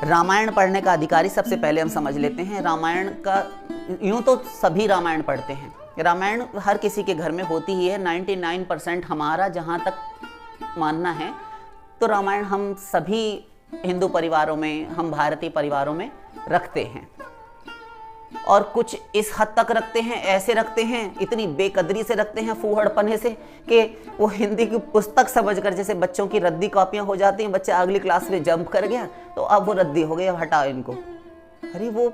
रामायण पढ़ने का अधिकारी सबसे पहले हम समझ लेते हैं। रामायण का यूं तो सभी रामायण पढ़ते हैं, रामायण हर किसी के घर में होती ही है। 99% हमारा जहाँ तक मानना है तो रामायण हम सभी हिंदू परिवारों में, हम भारतीय परिवारों में रखते हैं। और कुछ इस हद तक रखते हैं, ऐसे रखते हैं, इतनी बेकदरी से रखते हैं, फूहड़पने से, कि वो हिंदी की पुस्तक समझकर, जैसे बच्चों की रद्दी कॉपियां हो जाती हैं, बच्चा अगली क्लास में जंप कर गया तो अब वो रद्दी हो गई, अब हटाओ इनको। अरे वो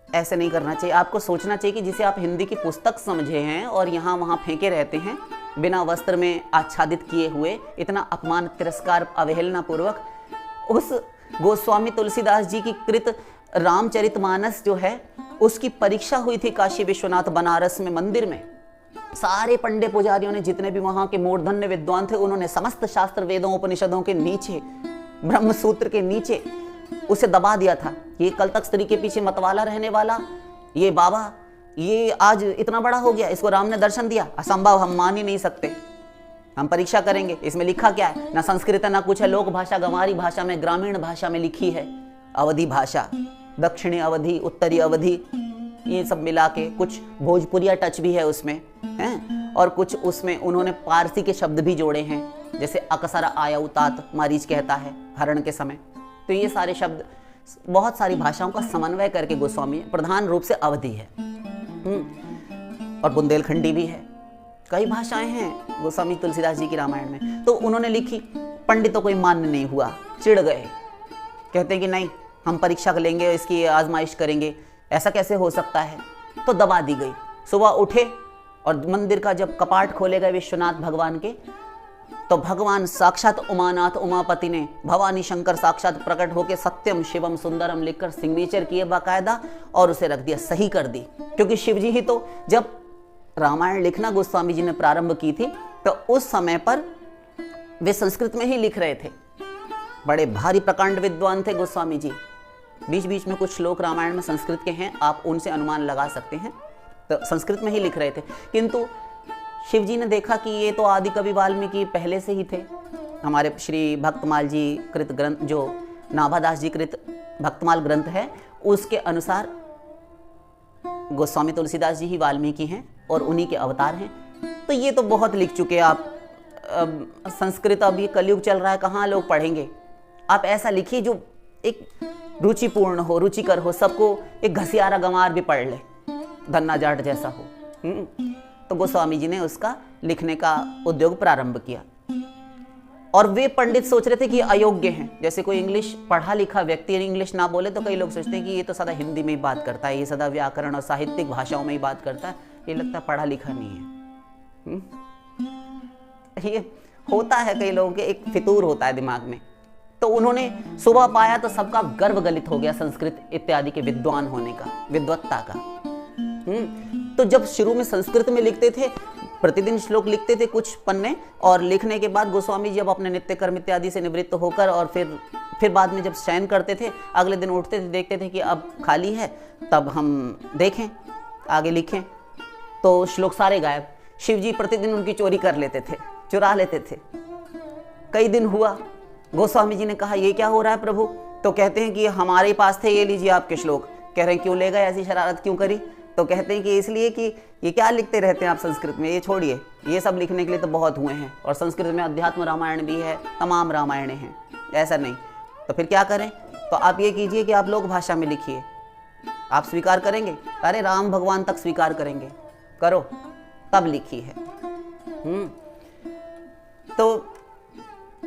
ऐसे नहीं करना चाहिए। आपको सोचना चाहिए कि जिसे आप हिंदी की पुस्तक समझे हैं और यहाँ वहाँ फेंके रहते हैं, बिना वस्त्र में आच्छादित किए हुए, इतना अपमान, तिरस्कार, अवहेलना पूर्वक, उस गोस्वामी तुलसीदास जी की कृत रामचरितमानस जो है उसकी परीक्षा हुई थी काशी विश्वनाथ बनारस में मंदिर में। सारे पंडे पुजारियों ने, जितने भी वहां के मूर्धन्य विद्वान थे, उन्होंने समस्त शास्त्र वेदों उपनिषदों के नीचे, ब्रह्म सूत्र के नीचे उसे दबा दिया था। ये कल तक स्त्री के पीछे मतवाला रहने वाला ये बाबा, ये आज इतना बड़ा हो गया, इसको राम ने दर्शन दिया, असंभव, हम मान ही नहीं सकते, हम परीक्षा करेंगे। इसमें लिखा क्या है? ना संस्कृत है ना कुछ है, लोक भाषा, गंवारी भाषा में, ग्रामीण भाषा में लिखी है, अवधी भाषा, दक्षिणी अवधि, उत्तरी अवधि, ये सब मिला के, कुछ भोजपुरिया टच भी है उसमें, हैं, और कुछ उसमें उन्होंने पारसी के शब्द भी जोड़े हैं, जैसे अकसर आया उतात मारीच कहता है हरण के समय। तो ये सारे शब्द, बहुत सारी भाषाओं का समन्वय करके गोस्वामी, प्रधान रूप से अवधि है और बुंदेलखंडी भी है, कई भाषाएं हैं गोस्वामी तुलसीदास जी की रामायण में। तो उन्होंने लिखी, पंडितों को मान्य नहीं हुआ, चिढ़ गए, कहते हैं कि नहीं, हम परीक्षा लेंगे, इसकी आजमाइश करेंगे, ऐसा कैसे हो सकता है, तो दबा दी गई। सुबह उठे और मंदिर का जब कपाट खोले गए विश्वनाथ भगवान के, तो भगवान साक्षात उमानाथ उमापति ने, भवानी शंकर साक्षात प्रकट होकर सत्यम शिवम सुंदरम लिखकर सिग्नेचर किए बाकायदा, और उसे रख दिया, सही कर दी। क्योंकि शिव जी ही तो, जब रामायण लिखना गोस्वामी जी ने प्रारंभ की थी तो उस समय पर वे संस्कृत में ही लिख रहे थे, बड़े भारी प्रकांड विद्वान थे गोस्वामी जी। बीच बीच में कुछ श्लोक रामायण में संस्कृत के हैं, आप उनसे अनुमान लगा सकते हैं, तो संस्कृत में ही लिख रहे थे। किंतु शिव जी ने देखा कि ये तो आदि कवि वाल्मीकि पहले से ही थे, हमारे श्री भक्तमाल जी कृत ग्रंथ, जो नाभादास जी कृत भक्तमाल ग्रंथ है, उसके अनुसार गोस्वामी तुलसीदास जी ही वाल्मीकि हैं और उन्हीं के अवतार हैं। तो ये तो बहुत लिख चुके आप, संस्कृत अभी कलयुग चल रहा है, कहाँ लोग पढ़ेंगे। आप ऐसा लिखिए जो एक रुचिपूर्ण हो, रुचिकर हो, सबको, एक घसियारा गंवार भी पढ़ ले, धन्ना जाट जैसा हो। तो गोस्वामी जी ने उसका लिखने का उद्योग प्रारंभ किया। और वे पंडित सोच रहे थे कि अयोग्य हैं, जैसे कोई इंग्लिश पढ़ा लिखा व्यक्ति इंग्लिश ना बोले तो कई लोग सोचते हैं कि ये तो सदा हिंदी में ही बात करता है, ये सदा व्याकरण और साहित्यिक भाषाओं में ही बात करता है, ये लगता है पढ़ा लिखा नहीं है। ये होता है, कई लोगों के एक फितूर होता है दिमाग में। तो उन्होंने सुबह पाया तो सबका गर्व गलित हो गया संस्कृत इत्यादि के विद्वान होने का, विद्वत्ता का। तो जब शुरू में संस्कृत में लिखते थे, प्रतिदिन श्लोक लिखते थे कुछ पन्ने, और लिखने के बाद गोस्वामी जी अब अपने नित्य कर्म इत्यादि से निवृत्त होकर, और फिर बाद में जब शयन करते थे, अगले दिन उठते थे, देखते थे कि अब खाली है, तब हम देखें, आगे लिखें, तो श्लोक सारे गायब। शिव जी प्रतिदिन उनकी चोरी कर लेते थे, चुरा लेते थे। कई दिन हुआ, गोस्वामी जी ने कहा ये क्या हो रहा है प्रभु? तो कहते हैं कि हमारे पास थे, ये लीजिए आपके श्लोक। कह रहे हैं क्यों ले गए, ऐसी शरारत क्यों करी? तो कहते हैं कि इसलिए कि ये क्या लिखते रहते हैं आप संस्कृत में, ये छोड़िए, ये सब लिखने के लिए तो बहुत हुए हैं, और संस्कृत में अध्यात्म रामायण भी है, तमाम रामायणें हैं, ऐसा नहीं। तो फिर क्या करें? तो आप ये कीजिए कि आप लोक भाषा में लिखिए, आप स्वीकार करेंगे? अरे राम भगवान तक स्वीकार करेंगे, करो, तब लिखी है। तो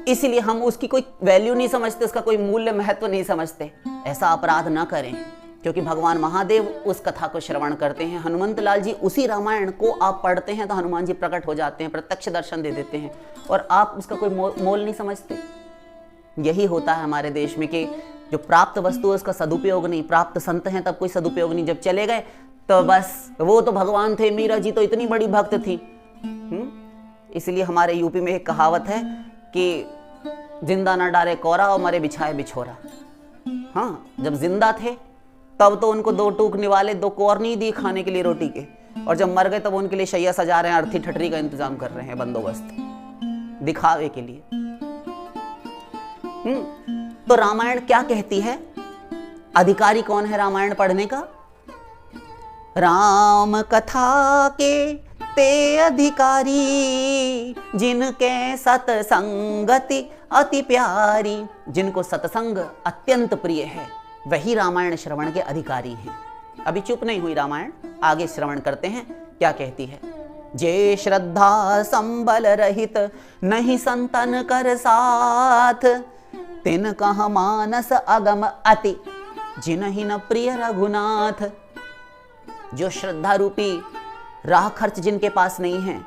इसीलिए हम उसकी कोई वैल्यू नहीं समझते, उसका कोई मूल्य महत्व नहीं समझते। ऐसा अपराध ना करें, क्योंकि भगवान महादेव उस कथा को श्रवण करते हैं। हनुमंत लाल जी, उसी रामायण को आप पढ़ते हैं तो हनुमान जी प्रकट हो जाते हैं, प्रत्यक्ष दर्शन दे देते हैं, और आप उसका कोई मोल नहीं समझते। यही होता है हमारे देश में कि जो प्राप्त वस्तु है उसका सदुपयोग नहीं, प्राप्त संत हैं तब कोई सदुपयोग नहीं, जब चले गए तो बस वो तो भगवान थे, मीरा जी तो इतनी बड़ी भक्त थी। इसलिए हमारे यूपी में एक कहावत है कि जिंदा ना डारे कोरा और मरे बिछाए बिछोरा। हाँ, जब जिंदा थे तब तो उनको 2 टूक निवाले, 2 कोर नहीं दी खाने के लिए रोटी के, और जब मर गए तब उनके लिए शैया सजा रहे हैं, अर्थी ठटरी का इंतजाम कर रहे हैं, बंदोबस्त दिखावे के लिए। तो रामायण क्या कहती है? अधिकारी कौन है रामायण पढ़ने का? राम कथा के ते अधिकारी, जिनके सतसंगति अति प्यारी। जिनको सत्संग अत्यंत प्रिय है वही रामायण श्रवण के अधिकारी हैं। अभी चुप नहीं हुई रामायण, आगे श्रवण करते हैं क्या कहती है। जे श्रद्धा संबल रहित नहीं संतन कर साथ, तिन कह मानस अगम अति जिनहि न प्रिय रघुनाथ। जो श्रद्धा रूपी राह खर्च जिनके पास नहीं है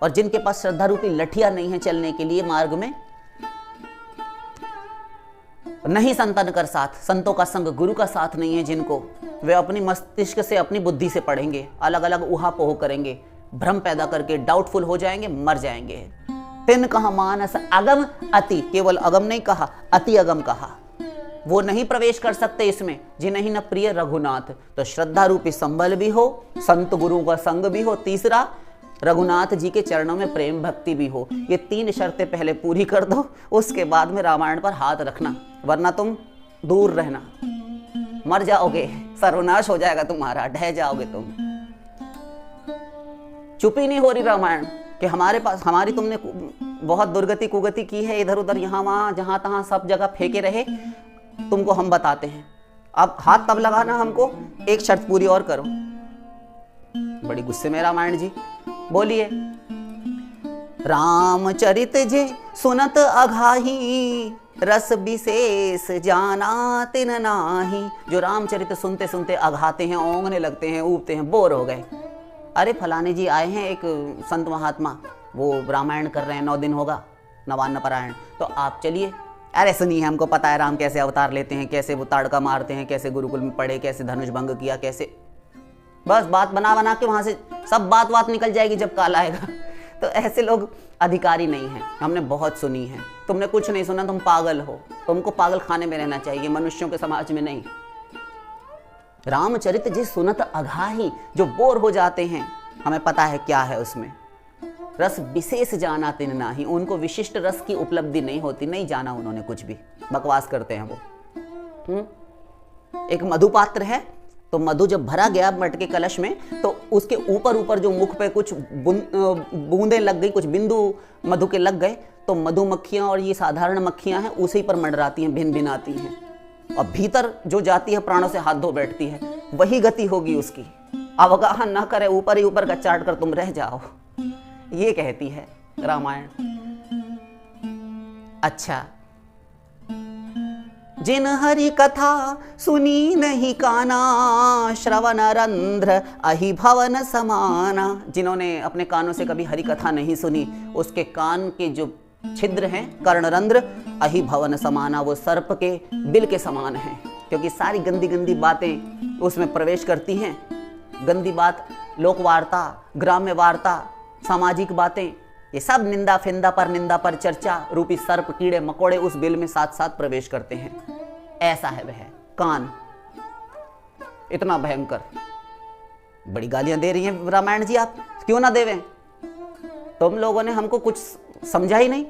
और जिनके पास श्रद्धा रूपी लठिया नहीं है चलने के लिए मार्ग में, नहीं संतन कर साथ, संतों का संग गुरु का साथ नहीं है जिनको, वे अपनी मस्तिष्क से अपनी बुद्धि से पढ़ेंगे, अलग अलग ऊहापोह करेंगे, भ्रम पैदा करके डाउटफुल हो जाएंगे, मर जाएंगे। तिन कहा मानस अगम अति, केवल अगम नहीं कहा, अति अगम कहा। वो नहीं प्रवेश कर सकते इसमें जिन्हें न प्रिय रघुनाथ। तो श्रद्धा रूपी संबल भी हो, संत गुरु का संग भी हो, तीसरा रघुनाथ जी के चरणों में प्रेम भक्ति भी हो। ये 3 शर्तें पहले पूरी कर दो, उसके बाद में रामायण पर हाथ रखना, वरना तुम दूर रहना, मर जाओगे, सर्वनाश हो जाएगा तुम्हारा, ढह जाओगे तुम। चुप ही नहीं हो रही रामायण कि हमारे पास, हमारी तुमने बहुत दुर्गति कुगति की है, इधर उधर यहाँ वहाँ जहाँ तहाँ सब जगह फेंके रहे, तुमको हम बताते हैं। अब हाथ तब लगाना हमको, एक शर्त पूरी और करो। बड़ी गुस्से में रामायण जी, बोलिए। रामचरित जे सुनत अघाही, रस विशेष जाना तिन नाही। जो रामचरित सुनते सुनते अघाते हैं, ओंगने लगते हैं, ऊबते हैं, बोर हो गए। अरे फलाने जी आए हैं एक संत महात्मा, वो रामायण कर रहे हैं, 9 दिन होगा नवान्न पारायण, तो आप चलिए। अरे सुनिए, हमको पता है राम कैसे अवतार लेते हैं, कैसे वो ताड़का मारते हैं, कैसे गुरुकुल में पढ़े, कैसे धनुष भंग किया, कैसे, बस बात बना बना के वहां से सब बात निकल जाएगी जब काल आएगा। तो ऐसे लोग अधिकारी नहीं हैं, हमने बहुत सुनी है। तुमने कुछ नहीं सुना, तुम पागल हो, तुमको पागल खाने में रहना चाहिए, मनुष्यों के समाज में नहीं। रामचरित जी सुनत अघाही, जो बोर हो जाते हैं, हमें पता है क्या है उसमें। रस विशेष जाना तिन नाही, उनको विशिष्ट रस की उपलब्धि नहीं होती, नहीं जाना उन्होंने कुछ भी, बकवास करते हैं वो। एक मधुपात्र है, तो मधु जब भरा गया मटके कलश में, तो उसके ऊपर ऊपर जो मुख पे कुछ बूंदें लग गई, कुछ बिंदु मधु के लग गए, तो मधुमक्खियां और ये साधारण मक्खियां हैं उसी पर मंडराती हैं, भिन भिन आती हैं, और भीतर जो जाती है प्राणों से हाथ धो बैठती है, वही गति होगी उसकी। अवगाह न करे, ऊपर ही ऊपर का चाट कर तुम रह जाओ, ये कहती है रामायण। अच्छा, जिन हरि कथा सुनी नहीं काना, श्रवण रंध्र अहि भवन समाना। जिन्होंने अपने कानों से कभी हरि कथा नहीं सुनी, उसके कान के जो छिद्र हैं, कर्णरंध्र, अहि भवन समाना, वो सर्प के बिल के समान हैं, क्योंकि सारी गंदी गंदी बातें उसमें प्रवेश करती हैं। गंदी बात, लोक वार्ता, ग्राम्य वार्ता, सामाजिक बातें, ये सब निंदा फिंदा पर निंदा पर चर्चा रूपी सर्प कीड़े मकोड़े उस बिल में साथ साथ प्रवेश करते हैं। ऐसा है वह कान, इतना भयंकर। बड़ी गालियां दे रही हैं रामायण जी, आप क्यों ना देवें? तुम लोगों ने हमको कुछ समझा ही नहीं।